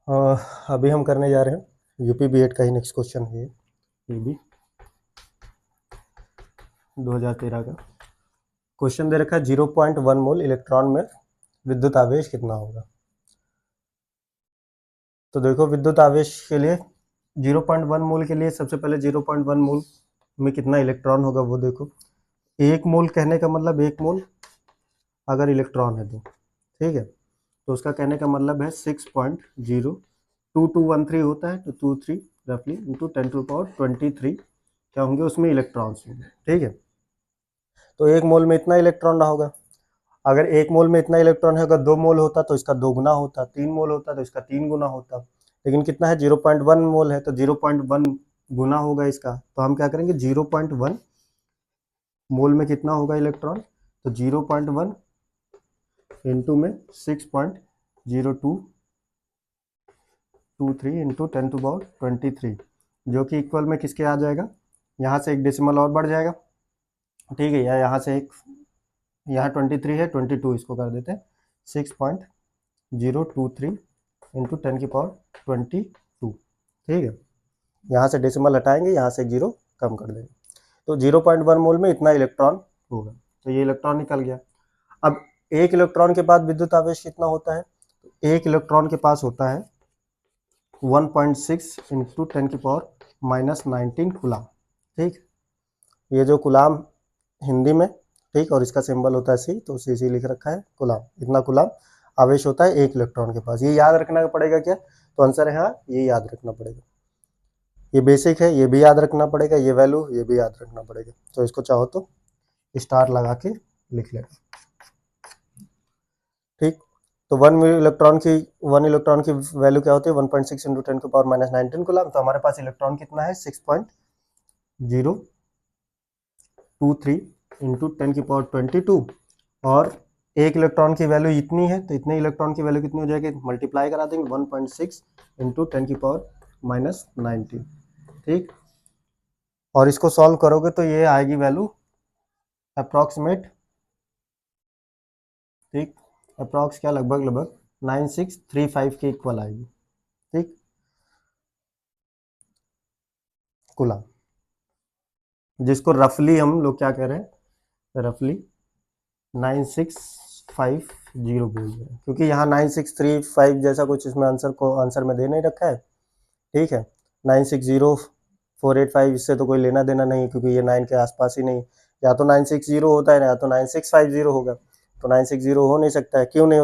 अ, अभी हम करने जा रहे हैं यूपी बीएड का ही नेक्स्ट क्वेश्चन है ये भी 2013 का क्वेश्चन दे रखा है 0.1 मोल इलेक्ट्रॉन में विद्युत आवेश कितना होगा। तो देखो विद्युत आवेश के लिए 0.1 मोल के लिए सबसे पहले 0.1 मोल में कितना इलेक्ट्रॉन होगा वो देखो। एक मोल कहने का मतलब एक मोल अगर इलेक्ट्रॉन है तो ठीक है, तो उसका कहने का मतलब है 6.02213 होता है, तो 23 रफली इंटू 10⁻23 क्या होंगे उसमें इलेक्ट्रॉन्स होंगे। ठीक है, तो एक मोल में इतना इलेक्ट्रॉन ना होगा। अगर एक मोल में इतना इलेक्ट्रॉन है, अगर 2 मोल होता तो इसका 2 गुना होता, 3 मोल होता तो इसका 3 गुना होता। लेकिन कितना है 0.1 मोल है, तो 0.1 गुना होगा इसका। तो हम क्या करेंगे 0.1 मोल में कितना होगा इलेक्ट्रॉन, तो 0.1 इंटू में 6.0223 इंटू 10⁻23 जो कि इक्वल में किसके आ जाएगा, यहाँ से एक डेसिमल और बढ़ जाएगा। ठीक है, या यहाँ से एक, यहाँ 23 है 22 इसको कर देते हैं 6.023 इंटू 10⁻22। ठीक है, यहाँ से डेसिमल हटाएंगे, यहाँ से 0 कम कर देंगे, तो 0.1 मोल में इतना इलेक्ट्रॉन होगा। तो ये इलेक्ट्रॉन निकल गया। अब एक इलेक्ट्रॉन के बाद विद्युत आवेश कितना होता है, एक इलेक्ट्रॉन के पास होता है 1.6 इंटू 10⁻⁻19 कूलाम। ठीक, ये जो कूलाम हिंदी में, ठीक, और इसका सिंबल होता है सी, तो सी लिख रखा है कूलाम। इतना कूलाम आवेश होता है एक इलेक्ट्रॉन के पास। ये याद रखना पड़ेगा क्या, तो आंसर है हाँ, ये याद रखना पड़ेगा। ये बेसिक है, ये भी याद रखना पड़ेगा, ये वैल्यू ये भी याद रखना पड़ेगा। तो इसको चाहो तो स्टार लगा के लिख लेना। ठीक, तो वन इलेक्ट्रॉन की वैल्यू क्या होती है 1.6 इंटू 10⁻⁻19 कूलाम। तो हमारे पास इलेक्ट्रॉन कितना है 6.023 इंटू 10⁻22, और एक इलेक्ट्रॉन की वैल्यू इतनी है, तो इतने इलेक्ट्रॉन की वैल्यू कितनी हो जाएगी, मल्टीप्लाई करा देंगे 1.6 इंटू 10⁻⁻19। ठीक, और इसको सॉल्व करोगे तो ये आएगी वैल्यू अप्रॉक्सीमेट, ठीक, अप्रॉक्स क्या लगभग 9635 के इक्वल आएगी। ठीक, कूलाम, जिसको रफली हम लोग क्या कह रहे हैं, रफली 9650 बोल रहे हैं, क्योंकि यहाँ 9635 जैसा कुछ इसमें आंसर में दे नहीं रखा है। ठीक है, 960485 इससे तो कोई लेना देना नहीं, क्योंकि ये 9 के आसपास ही नहीं, या तो 960 होता है या तो 9650 होगा। तो 960 हो नहीं सकता है, क्यों नहीं